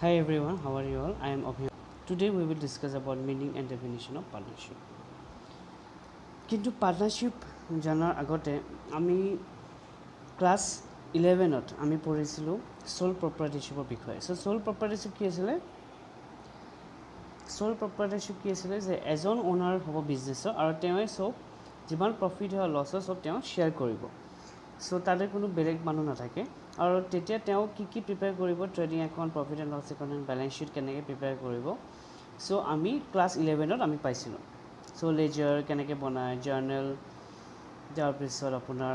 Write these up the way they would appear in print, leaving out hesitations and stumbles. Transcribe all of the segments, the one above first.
Hi everyone, how are you all? I am Abhi. Today we will discuss about meaning and definition of partnership. কিন্তু partnership জনাৰ আগতে আমি class 11ত আমি পঢ়িছিলোঁ soul প্ৰপাৰ্টিশ্বিপৰ বিষয়ে। Soul প্ৰপাৰ্টিশ্বিপ কি আছিলে? সোল প্ৰপাৰ্টিশ্বিপ কি আছিলে যে এজন ওনাৰ হ'ব বিজনেছৰ আৰু তেওঁৱে চব যিমান প্ৰফিট হয় লছ হয় চব তেওঁ শ্বেয়াৰ কৰিব। তাতে কোনো বেলেগ মানুহ নাথাকে আৰু তেতিয়া তেওঁ কি প্ৰিপেয়াৰ কৰিব, trading account, profit and loss account, balance sheet কেনেকৈ প্ৰিপেয়াৰ কৰিব। আমি ক্লাছ 11ত আমি পাইছিলোঁ। লেজাৰ কেনেকৈ বনায়, জাৰ্নেল, তাৰপিছত আপোনাৰ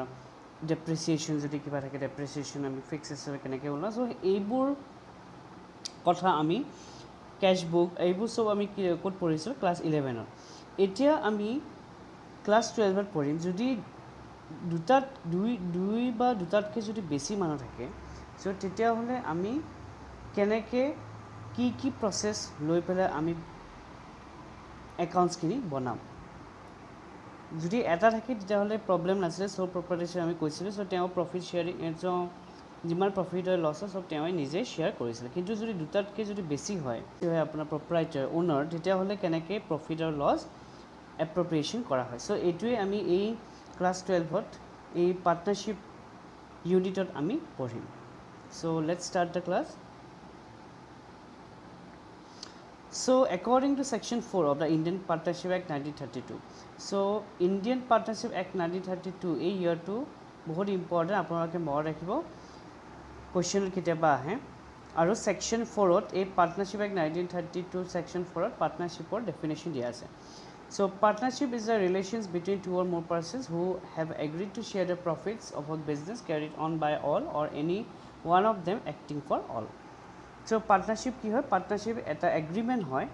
ডেপ্ৰিচিয়েশ্যন যদি কিবা থাকে ডেপ্ৰিচিয়েশ্যন, আমি ফিক্স এছেট কেনেকৈ বনাওঁ। এইবোৰ কথা আমি কেছ বুক এইবোৰ চব আমি ক'ত পঢ়িছিলোঁ? ক্লাছ 11ত। এতিয়া আমি ক্লাছ 12ত পঢ়িম। যদি দুই বা দুটাতকৈ যদি বেছি মানুহ থাকে তেতিয়াহ'লে আমি কেনেকৈ কি প্ৰচেছ লৈ পেলাই আমি একাউণ্টছখিনি বনাম। যদি এটা থাকে তেতিয়াহ'লে প্ৰব্লেম নাছিলে। সোল প্ৰপাৰ্টিশ্বিপ আমি কৈছিলোঁ। তেওঁ প্ৰফিট শ্বেয়াৰিং যিমান প্ৰফিট হয় লছ হয় চব তেওঁৱে নিজে শ্বেয়াৰ কৰিছিলে। কিন্তু যদি দুটাতকৈ যদি বেছি হয় আপোনাৰ প্ৰপাৰাইটাৰ অ'নাৰ, তেতিয়াহ'লে কেনেকৈ প্ৰফিট আৰু লছ এপ্ৰপ্ৰিয়েশ্যন কৰা হয়। এইটোৱে আমি এই ক্লাছ 12ত এই পাৰ্টনাৰশ্বিপ ইউনিটত আমি পঢ়িম। Let's start the class. According to Section 4 of the Indian Partnership Act 1932, Indian Partnership Act 1932 এই ইয়াৰটো বহুত ইম্পৰ্টেণ্ট, আপোনালোকে মনত ৰাখিব, কুৱেশ্যন কেতিয়াবা আহে। আৰু ছেকশ্যন 4ত এই পাৰ্টনাৰশ্বিপ এক্ট 1932 ছেকশ্যন 4ত পাৰ্টনাৰশ্বিপৰ ডেফিনেশ্যন দিয়া আছে। Partnership is the relations between two or more persons who have agreed to share the profits of a business carried on by all or any one of them acting for all. Partnership কি হয়? Partnership এটা agreement হয়।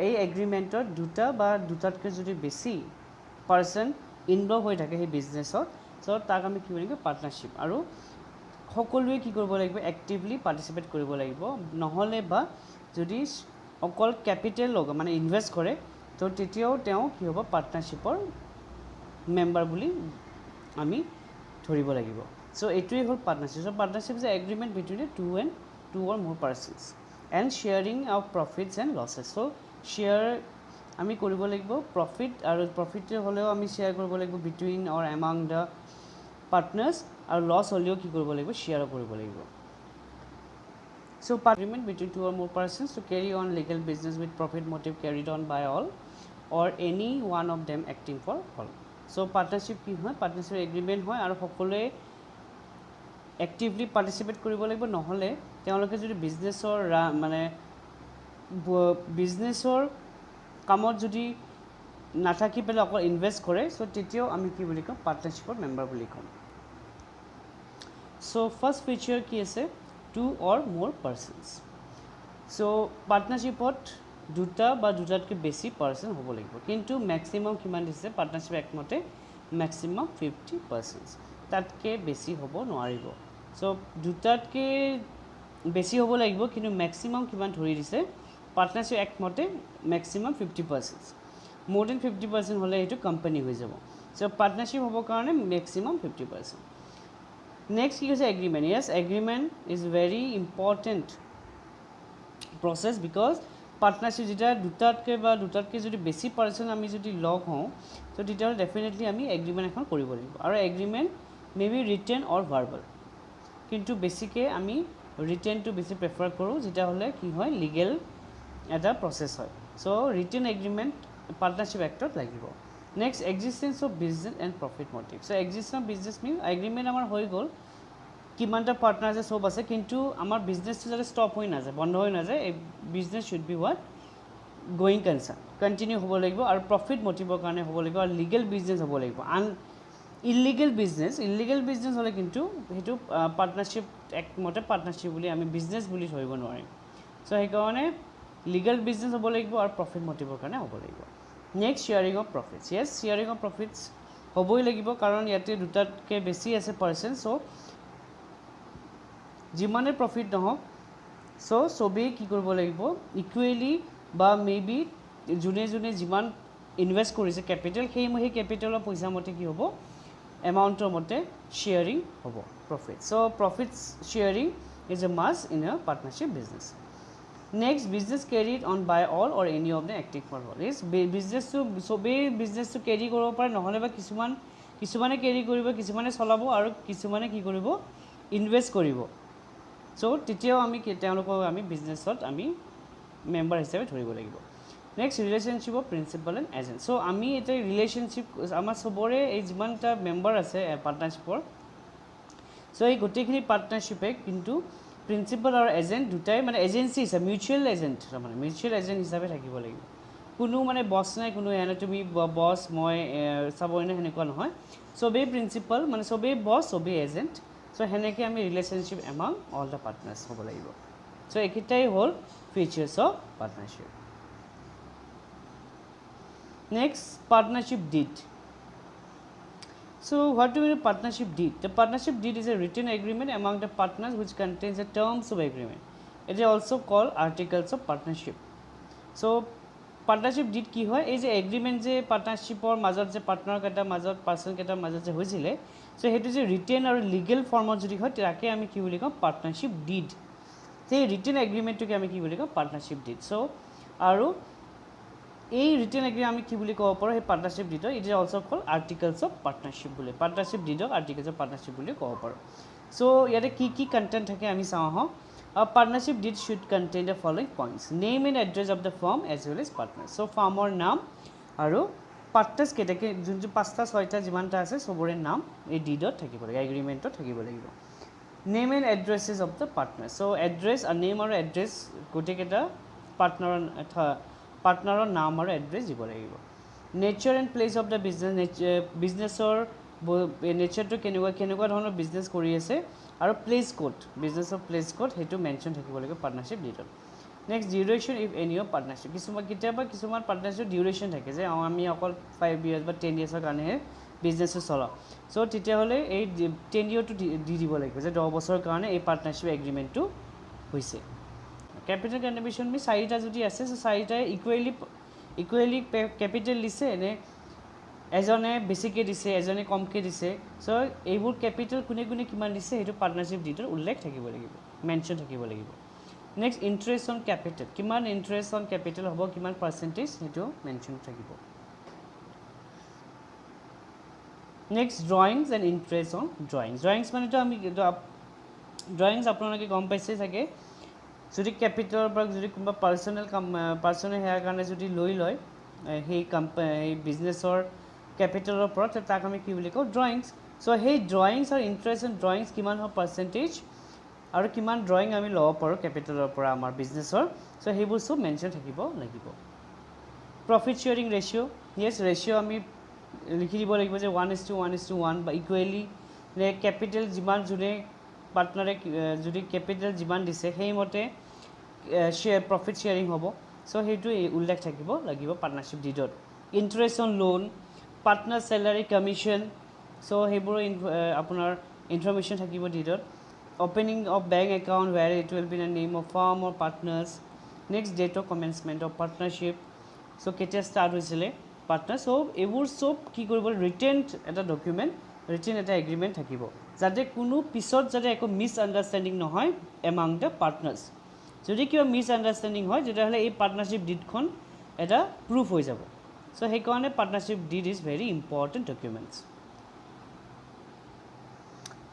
এই এগ্ৰিমেণ্টত দুটা বা দুটাতকৈ যদি বেছি person involve হৈ থাকে সেই বিজনেছত, তাক আমি কি বুলি কয়? পাৰ্টনাৰশ্বিপ। আৰু সকলোৱে কি কৰিব লাগিব? এক্টিভলি পাৰ্টিচিপেট কৰিব লাগিব। নহ'লে বা যদি অকল কেপিটেল মানে ইনভেষ্ট কৰে তেতিয়াও তেওঁ কি হ'ব? পাৰ্টনাৰশ্বিপৰ মেম্বাৰ বুলি আমি ধৰিব লাগিব। এইটোৱেই হ'ল partnership. Partnership is a agreement between two or more persons and sharing of profits and losses. Share আমি কৰিব লাগিব প্ৰফিট, আৰু প্ৰফিট হ'লেও আমি শ্বেয়াৰ কৰিব লাগিব between or among the partners, আৰু লছ হ'লেও কি কৰিব লাগিব? শ্বেয়াৰো কৰিব লাগিব। Agreement between two or more persons to carry on legal business with profit motive carried on by all or any one of them acting for all. Partnership কি হয়? Partnership agreement হয় আৰু সকলোৱে এক্টিভলি পাৰ্টিচিপেট কৰিব লাগিব। নহ'লে তেওঁলোকে যদি বিজনেছৰ কামত যদি নাথাকি পেলাই অকল ইনভেষ্ট কৰে তেতিয়াও আমি কি বুলি কওঁ? পাৰ্টনাৰশ্বিপৰ মেম্বাৰ বুলি কওঁ। ফাৰ্ষ্ট ফিচাৰ কি আছে? টু অৰ মোৰ পাৰ্চনছ। পাৰ্টনাৰশ্বিপত দুটা বা দুটাতকৈ বেছি পাৰ্চন হ'ব লাগিব। কিন্তু মেক্সিমাম কিমান দিছে পাৰ্টনাৰশ্বিপ একমতে? মেক্সিমাম 50%। তাতকৈ বেছি হ'ব নোৱাৰিব। দুটাতকৈ বেছি হ'ব লাগিব, কিন্তু মেক্সিমাম কিমান ধৰি দিছে? পাৰ্টনাৰশ্বিপ একমতে মেক্সিমাম 50%। মোৰ দেন 50% হ'লে এইটো কোম্পানী হৈ যাব। পাৰ্টনাৰশ্বিপ হ'বৰ কাৰণে মেক্সিমাম 50%। নেক্সট কি কৈছে? Agreement. Yes, agreement is very important process, because partnership যেতিয়া দুটাতকৈ যদি বেছি পাৰ্চন আমি যদি লগ হওঁ তেতিয়াহ'লে ডেফিনেটলি আমি এগ্ৰিমেণ্ট এখন কৰিব লাগিব। আৰু agreement may be written or verbal, কিন্তু বেছিকৈ আমি ৰিটেনটো বেছি প্ৰেফাৰ কৰোঁ, যেতিয়াহ'লে কি হয়? লিগেল এটা প্ৰচেছ হয়। ৰিটেন এগ্ৰিমেণ্ট পাৰ্টনাৰশ্বিপ এক্টত লাগিব। Next, existence of business and profit motive. Existence of business means agreement আমাৰ হৈ গ'ল, কিমানটা পাৰ্টনাৰ আছে চব আছে, কিন্তু আমাৰ বিজনেছটো যাতে ষ্টপ হৈ নাযায়, বন্ধ হৈ নাযায়। এই business should be what? Going concerned, continue হ'ব লাগিব, আৰু প্ৰফিট মটিভৰ কাৰণে হ'ব লাগিব, আৰু লিগেল বিজনেছ হ'ব লাগিব। ইলিগেল বিজনেছ হ'লে কিন্তু সেইটো পাৰ্টনাৰশ্বিপ একমতে পাৰ্টনাৰশ্বিপ বুলি আমি বিজনেছ বুলি ধৰিব নোৱাৰিম। সেইকাৰণে লিগেল বিজনেছ হ'ব লাগিব আৰু প্ৰফিট মটিভৰ কাৰণে হ'ব লাগিব। Next, sharing of profits. Yes, sharing of profits হ'বই লাগিব, কাৰণ ইয়াতে দুটাতকৈ বেছি আছে পাৰ্চন। যিমানে প্ৰফিট নহওক চবেই কি কৰিব লাগিব? ইকুৱেলি বা মে বি যোনে যিমান ইনভেষ্ট কৰিছে কেপিটেল, সেই কেপিটেলৰ পইচা মতে কি হ'ব? এমাউণ্টৰ মতে শ্বেয়াৰিং হ'ব profit. Profit sharing is a must in a partnership business. Next, business carried on by all or any of the acting for all. Is business to business to carry কৰিব পাৰে নহলে বা কিছুমানে carry কৰিব কিছুমানে চলাব আৰু কিছুমানে কি কৰিব ইনভেস্ট কৰিব সো তেতিয়াও আমি তেওঁলোকক আমি বিজনেছত আমি মেম্বাৰ হিচাপে ধৰিব লাগিব next relationship of principal and agent so আমি এটা ৰিলেশনশিপ আমাৰ সবৰে এই যিমানটা মেম্বাৰ আছে পাৰ্টনাৰশ্বিপৰ সো এই গোটেইখিনি পাৰ্টনাৰশ্বিপে কিন্তু প্ৰিন্সিপাল আৰু এজেন্ট দুটাই মানে এজেন্সি আছে মিউচুৱেল এজেন্ট মানে মিউচুৱেল এজেন্ট হিচাপে থাকিব লাগিব কোনো মানে বস নাই কোনো এনে তুমি বস মই সাবৰ্ডিনেট হেনেকুৱা নহয় সবেই প্ৰিন্সিপাল মানে সবেই বস সবেই এজেন্ট সো হেনেকে আমি relationship among all the partners হ'ব লাগিব সো একিটাই হ'ল features of partnership next partnership deed So what do we mean partnership deed? The partnership deed is a written agreement among the partners which contains the terms of agreement. It is also called articles of partnership. So partnership deed ki hoy ei je agreement je partnership or major je partner keta major person keta major je hoisile so hetu je written or legal form of jodi hoy take ami ki boli kom partnership deed. Sei written agreement to ki ami ki boli kom partnership deed. So aru এই written agreement আমি কি বুলি কব পাৰো এই partnership deed it is also called articles of partnership বুলি partnership ডিডক articles of partnership বুলি কব পাৰো সো ইয়াতে কি কন্টেন্ট থাকে আমি চাও হ partnership deed should contain the following points name and address of the firm as well as partner so ফাৰ্মৰ নাম আৰু পাৰ্টনাৰ্স কেটাকে যোনটো পাঁচটা ছয়টা যিমানটা আছে সবৰে নাম এই ডিডত থাকিব লাগিব এগ্ৰিমেন্টত থাকিব লাগিব name and addresses of the partner so address আৰু নেম আৰু এড্ৰেস গোটেইকেটা পাৰ্টনাৰৰ নাম আৰু এড্ৰেছ দিব লাগিব nature and place of the বিজনেছৰ নেচাৰটো কেনেকুৱা ধৰণৰ বিজনেছ কৰি আছে আৰু প্লেচ কোড বিজনেছৰ প্লেচ কোড সেইটো মেনশ্যন থাকিব লাগিব পাৰ্টনাৰশ্বিপ ডিডত next duration if any of partnership কিছুমান পাৰ্টনাৰশ্বিপ ডিউৰেশ্যন থাকে যে আমি অকল 5 ইয়াৰ্ছ বা 10 ইয়াৰ্ছৰ কাৰণেহে বিজনেছটো চলাওঁ চ' তেতিয়াহ'লে এই 10 ইয়েৰটো দি দিব লাগিব যে 10 বছৰৰ কাৰণে এই পাৰ্টনাৰশ্বিপ এগ্ৰিমেণ্টটো হৈছে कैपिटल कंट्रीब्यूशन में चारिटा যদি আছে সো চাৰিটাই ইকুৱেলি ক্যাপিটাল দিছে নে এজনে বেছিকে দিছে এজনে কমকে দিছে সো এইবোৰ ক্যাপিটাল কোনে কোনে কিমান দিছে হেতু পাৰ্টনাৰশ্বিপ ডিডৰ উল্লেখ থাকিব লাগিব মেনশ্যন থাকিব লাগিব নেক্সট ইন্টাৰেষ্ট অন ক্যাপিটাল কিমান ইন্টাৰেষ্ট অন ক্যাপিটাল হ'ব কিমান পাৰ্সেন্টেজ হেতু মেনশ্যন থাকিব নেক্সট ড্ৰয়িংস এণ্ড ইন্টাৰেষ্ট অন ড্ৰয়িংস মানে তো আমি ড্ৰয়িংস আপোনালোকে গম পাইছে থাকে যদি ক্যাপিটালৰ পৰা যদি কোনবা পাৰ্সনেল হেয়াৰ কাৰণে যদি লৈ লয় সেই কোম্পানী বিজনেছৰ ক্যাপিটালৰ পৰা তাক আমি কি বুলি কওঁ ড্ৰয়িংস সো সেই ড্ৰয়িংস আৰু ইন্টাৰেষ্ট অন ড্ৰয়িংস কিমান হয় পাৰ্সেন্টেজ আৰু কিমান ড্ৰয়িং আমি ল'ব পাৰো ক্যাপিটালৰ পৰা আমাৰ বিজনেছৰ সো সেইবোৰ সব মেনশ্যন থাকিব লাগিব প্ৰফিট শেয়াৰিং ৰেশিও ইয়েস ৰেশিও আমি লিখি দিব লাগিব যে 1:1:1 বা ইকুৱেলি নে ক্যাপিটাল যিমান জুনে পাৰ্টনাৰে যদি ক্যাপিটাল যিমান দিছে সেই মতে শেয়াৰ প্ৰফিট শেয়াৰিং হ'ব সো হেতু উল্লেখ থাকিব লাগিব পাৰ্টনাৰশ্বিপ ডিডত interest on loan partner salary commission so হেবোৰ আপোনাৰ ইনফৰমেশন থাকিব ডিডত opening of bank account where it will be the name of firm or partners next date of commencement of partnership so কেতিয়া স্টার্ট হৈছিলে partner so এবোৰ সব কি কৰিব written এটা ডকুমেন্ট ৰিটেন এটা এগ্ৰিমেন্ট থাকিব যাতে কোনো পিছত যাতে একো মিছ আন্ডাৰষ্টেণ্ডিং নহয় এমাং দ্য পাৰ্টনাৰ্স যদি কিবা মিছ আন্ডাৰষ্টেণ্ডিং হয় তেতিয়াহ'লে এই পাৰ্টনাৰশ্বিপ ডিডখন এটা প্ৰুফ হৈ যাব সো সেই কাৰণে partnership deed is very important documents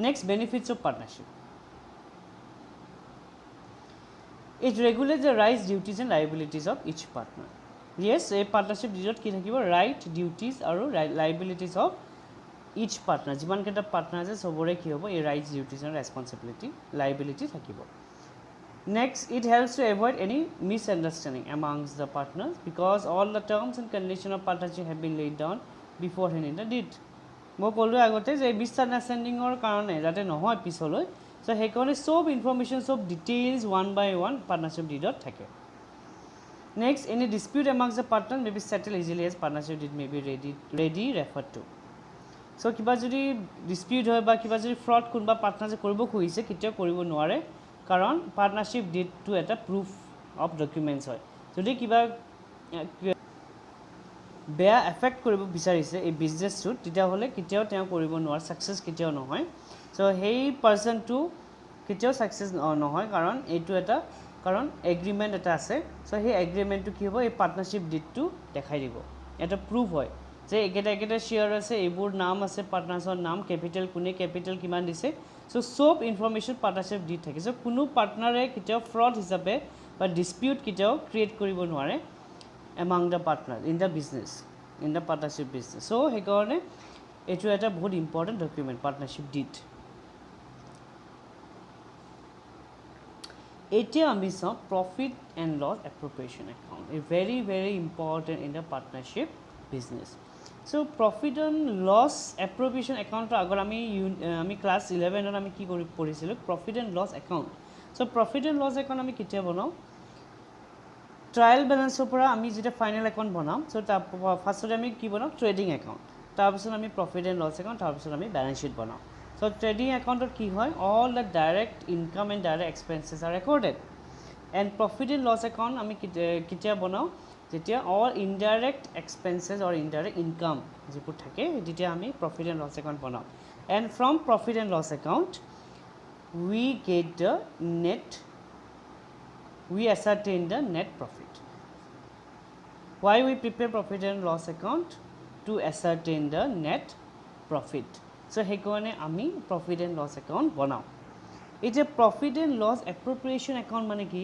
next benefits of partnership it regulate the rights duties and liabilities of each partner yes এই পাৰ্টনাৰশ্বিপ ডিডত কি থাকিব ৰাইট ডিউটিজ আৰু liabilities of each partner jiman keta partner ase sobore ki hobo ei rights duties and responsibility liability thakibo next it helps to avoid any misunderstanding amongst the partners because all the terms and conditions of partnership have been laid down beforehand in the deed mo kolu agote je misunderstanding or karone jate nohoy pisholoi so he kone sob information sob details one by one partnership deed ot thake next any dispute amongst the partners may be settled easily as partnership deed may be ready referred to so কিবা যদি dispute হয় বা কিবা যদি fraud কোনবা পার্টনারে কৰিব খুইছে কিতিয়া কৰিব নোৱাৰে কাৰণ পাৰ্টনাৰশ্বিপ ডিডটো এটা প্ৰুফ অফ ডকুমেন্টস হয় যদি কিবা বেয়া এফেক্ট কৰিব বিচাৰিছে এই বিজনেছটো তেতিয়া হলে কিতিয়াও তেওঁ কৰিব নোৱাৰে সাকসেস কিতিয়াও নহয় সো হেই পাৰসনটো কিতিয়াও সাকসেস নহয় কাৰণ এইটো এটা কাৰণ এগ্ৰিমেণ্ট এটা আছে সো সেই এগ্ৰিমেণ্টটো কি হ'ব এই পাৰ্টনাৰশ্বিপ ডিডটো দেখাই দিব এটা প্ৰুফ হয় যে একেটা শ্বেয়াৰ আছে এইবোৰ নাম আছে পাৰ্টনাৰ্ছৰ নাম কেপিটেল কোনে কেপিটেল কিমান দিছে সো সব ইনফৰমেশ্যন পাৰ্টনাৰশ্বিপ ডিড থাকে সো কোনো পাৰ্টনাৰে কেতিয়াও ফ্ৰড হিচাপে বা ডিস্পিউট কেতিয়াও ক্ৰিয়েট কৰিব নোৱাৰে among the partners in the business in the partnership business so হেকাৰণে এটো এটা বহুত ইম্পৰ্টেন্ট ডকুমেন্ট পাৰ্টনাৰশ্বিপ ডিড এতিয়া আমি চাওঁ profit and loss appropriation account a very important in the partnership business so profit and loss appropriation account আগৰ আমি class 11 ত আমি কি কৰি পঢ়িছিলো profit and loss account so profit and loss account আমি কেতিয়া বনাও ট্ৰায়াল বেলেন্সৰ পৰা আমি যেটা ফাইনাল একাউণ্ট বনাম সো ফাৰ্ষ্টতে আমি কি বনাম ট্ৰেডিং একাউণ্ট তাৰপিছত আমি প্ৰফিট এণ্ড লছ একাউণ্ট তাৰপিছত আমি বেলেন্স শ্বীট বনাম সো ট্ৰেডিং একাউণ্টত কি হয় all the direct income and direct expenses are recorded and profit and loss account আমি কেতিয়া বনাওঁ যেতিয়া all indirect expenses or indirect income যিবোৰ থাকে তেতিয়া আমি প্ৰফিট এণ্ড লছ একাউণ্ট বনাওঁ and from profit and loss account we get the net we ascertain the net profit. Why we prepare profit and loss account? To ascertain the net profit. So হেকাৰণে আমি profit and loss account বনাও এই যে profit and loss appropriation account মানে কি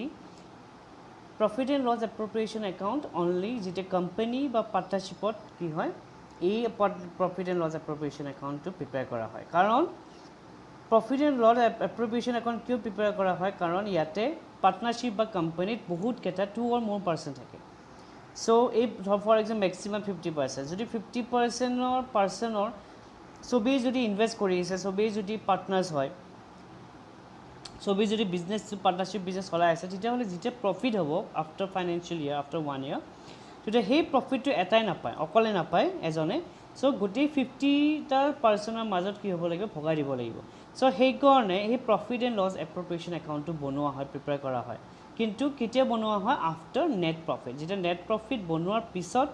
profit and loss appropriation account only যেটা company বা পাৰ্টনাৰশ্বিপত কি হয় এই profit and loss appropriation account to prepare কৰা হয় কাৰণ profit and loss appropriation account কিয় prepare কৰা হয় কাৰণ ইয়াতে পাৰ্টনাৰশ্বিপ বা কোম্পানিত বহুত কেটা 2 or more % থাকে সো এই ফৰ এক্সাম্পল ম্যাক্সিমাম 50% যদি 50% সবেই যদি ইনভেস্ট কৰি আছে সবেই যদি পাৰ্টনাৰ্ছ হয় সবেই যদি বিজনেস পাৰ্টনাৰশ্বিপ বিজনেস চলাই আছে তেতিয়া হলে যেটা প্ৰফিট হ'ব আফটাৰ ফাইনান্সিয়েল ইয়াৰ আফটাৰ 1 year তেতিয়া সেই প্ৰফিটটো এটাই নাপায় অকলে নাপায় এজনে সো গোটেই 50% মাজত কি হ'ব লাগিব ভগাই দিব লাগিব সো হেকাৰণে এই প্ৰফিট এণ্ড লছ এপ্ৰপ্ৰিয়েশ্যন একাউণ্টটো বনোৱা হয় প্ৰিপেয়াৰ কৰা হয় কিন্তু কেতিয়া বনোৱা হয় আফটাৰ নেট প্ৰফিট যেটা নেট প্ৰফিট বনোৱাৰ পিছত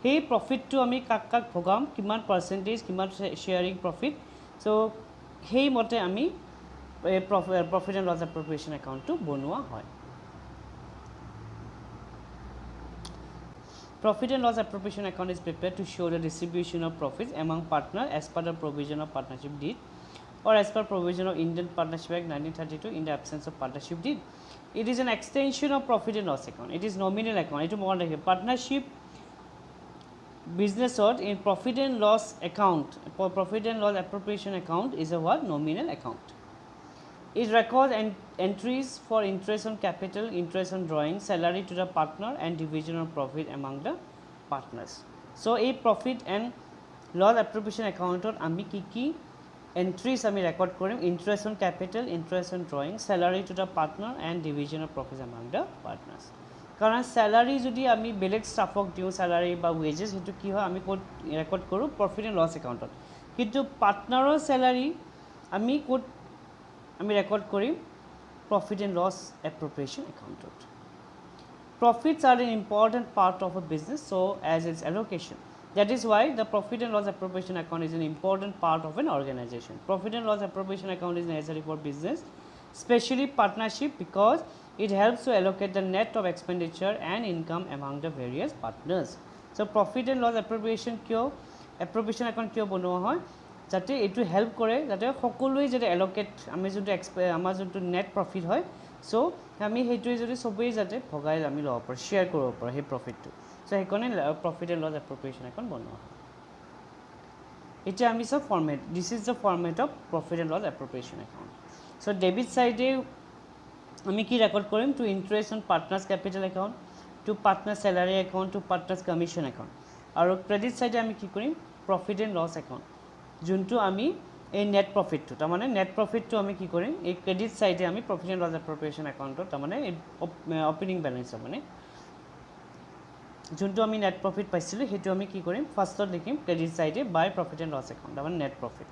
সেই প্ৰফিটটো আমি কাক ভগাম কিমান পাৰ্সেন্টেজ কিমান শেয়াৰিং প্ৰফিট সো সেই মতে আমি profit and loss appropriation account to বনোৱা হয় Profit and loss appropriation account is prepared to show the distribution of profits among partners as per the provision of partnership deed or as per provision of Indian Partnership Act 1932 in the absence of partnership deed. It is an extension of profit and loss account. It is nominal account. It is more like a partnership business or in profit and loss account. Profit and loss appropriation account is a what? Nominal account. It records entries for interest on capital, interest on drawing, salary to the partner and division of profit among the partners. So, a profit and loss appropriation account or ami ki entries ami record korim interest on capital, interest on drawing, salary to the partner and division of profits among the partners. Karan salary jodi ami beleg staffok diu salary ba wages hetu ki hoy ami kod record koru profit and loss account ot kintu partner or salary ami kod আমি record করি profit and loss appropriation account. Profits are an important part of a business so as its allocation. That is why the profit and loss appropriation account is an important part of an organization. Profit and loss appropriation account is necessary for business, especially partnership because it helps to allocate the net of expenditure and income among the various partners. So profit and loss appropriation account kyo bonoa hoy যাতে এটু help কৰে যাতে সকলোৱে যদি এলোকেট আমি যদি আমাৰ যোনটো নেট প্ৰফিট হয় সো আমি হেইটোৱে যদি সবেই যাতে ভগাই আমি লব পাৰো শেয়াৰ কৰিব পাৰো সেই প্ৰফিটটো সো হেকনে profit and loss appropriation account বনোৱা হয় এটা আমি সব format this is the format of profit and loss appropriation account so debit সাইডে আমি কি ৰেকৰ্ড কৰিম to interest on partners capital account to partner salary account to partners commission account আৰু ক্ৰেডিট সাইডে আমি কি কৰিম প্ৰফিট এণ্ড লছ একাউণ্ট যোনটো আমি এই নেট প্ৰফিটটো তাৰ মানে নেট প্ৰফিটটো আমি কি কৰিম এই ক্ৰেডিট সাইডে আমি প্ৰফিট এণ্ড লছ এপ্ৰপ্ৰিয়েশ্যন একাউণ্টত তাৰ মানে ওপেনিং বেলেন্স মানে যোনটো আমি নেট প্ৰফিট পাইছিলো হেতু আমি কি কৰিম ফাৰ্ষ্টত লিখিম ক্ৰেডিট সাইডে by profit and loss account তাৰ মানে নেট প্ৰফিট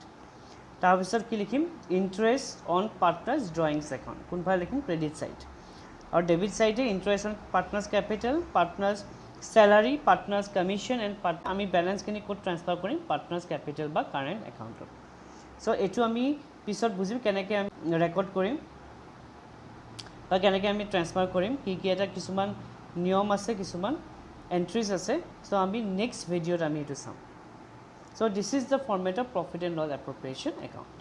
তাৰ পিছত কি লিখিম interest on partners drawings account কোনফালে লিখিম ক্ৰেডিট সাইড আৰু ডেবিট সাইডে interest on partners capital partners salary partners commission and আমি ব্যালেন্স কিনি কোড ট্রান্সফার করিম পার্টনার্স ক্যাপিটাল বা কারেন্ট অ্যাকাউন্টত সো এটু আমি পিছত বুঝিম কেনেকে আমি রেকর্ড করিম বা কেনেকৈ আমি ট্ৰেন্সফাৰ কৰিম কি কি এটা কিছুমান নিয়ম আছে কিছুমান এন্ট্ৰিজ আছে সো আমি নেক্সট ভিডিঅ'ত আমি এটো চাম so this is the format of profit and loss appropriation account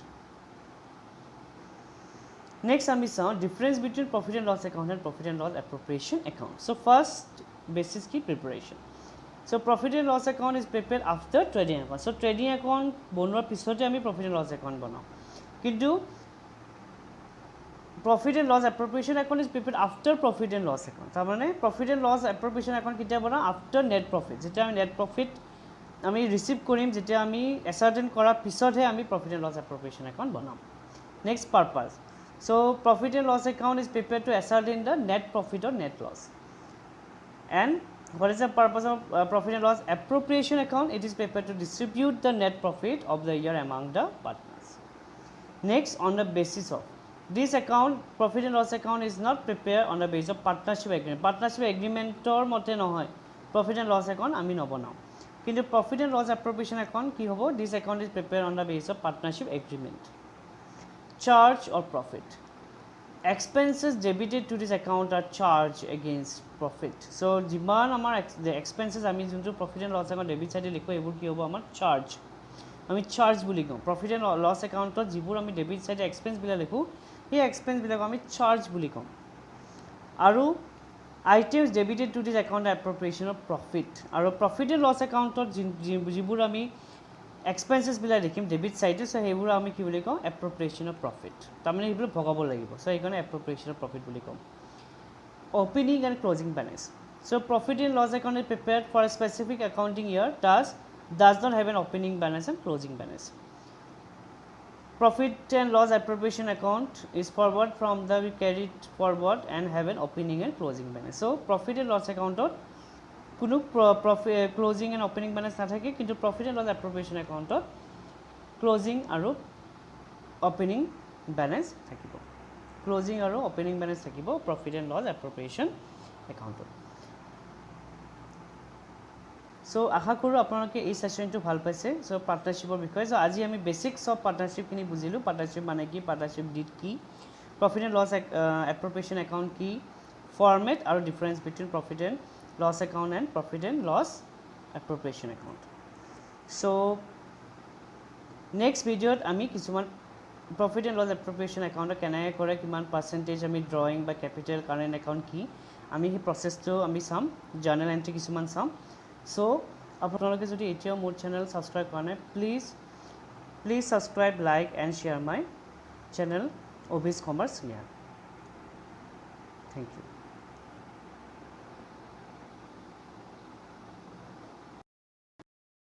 Next, we saw difference between profit and loss account and profit and loss appropriation account. So, first basis key preparation. So, profit and loss account is prepared after trading account. So, trading account bonwar pisote ami profit and loss account banao. Kintu profit and loss appropriation account is prepared after profit and loss account. Tar mane profit and loss appropriation account kitia banao after net profit. Jeta ami net profit ami receive korim jeta ami ascertain kora pisothe ami profit and loss appropriation account banao. Next purpose. So, profit and loss account is prepared to ascertain the net profit or net loss. And what is the purpose of profit and loss appropriation account? It is prepared to distribute the net profit of the year among the partners. Next, on the basis of this account, profit and loss account is not prepared on the basis of partnership agreement. Partnership agreement or mote nohoy profit and loss account ami nobanao. Kintu profit and loss appropriation account ki hobo? This account is prepared on the basis of partnership agreement. Charge or profit. Expenses debited to this account are charged against profit. So, jiman amar the expenses ami junto profit and loss account debit side likho ebur ki hobo amar charge. Ami charge buli kom. Profit and loss account to jibur ami debit side expense bila likho, ei expense bila ami charge buli kom. Aru items debited to this account are appropriation of profit. Aru profit and loss account to jibur ami expenses bila dekhim debit side so hebur ami ki boli kom appropriation of profit tamane hebur bhogabo lagibo so ekone appropriation of profit boli kom opening and closing balance so profit and loss account is prepared for a specific accounting year does not have an opening balance and closing balance profit and loss appropriation account is forward from the carried forward and have an opening and closing balance so profit and loss account কোনো closing and opening balance নাথাকে কিন্তু profit and loss এপ্ৰপ্ৰিয়েশ্যন একাউণ্টত closing আৰু opening balance থাকিব closing আৰু opening balance থাকিব profit and loss এপ্ৰপ্ৰিয়েশ্যন একাউণ্টত so আশা কৰোঁ আপোনালোকে এই সেশনটো ভাল পাইছে সো পাৰ্টনাৰশ্বিপৰ বিষয়ে সো আজি আমি বেসিক্স অফ পাৰ্টনাৰশ্বিপখিনি বুজিলোঁ পাৰ্টনাৰশ্বিপ মানে কি পাৰ্টনাৰশ্বিপ ডিড কি profit and loss appropriation account কি ফৰ্মেট আৰু difference between profit and loss account and profit and loss appropriation account. So next video ami kisuman profit and loss appropriation account kenai kore kiman percentage ami drawing by capital current account ki ami hi process to ami sam journal entry kisuman sam so apnaloke jodi etio মোৰ channel subscribe korane please subscribe like and share my channel Obis Commerce here. Thank you.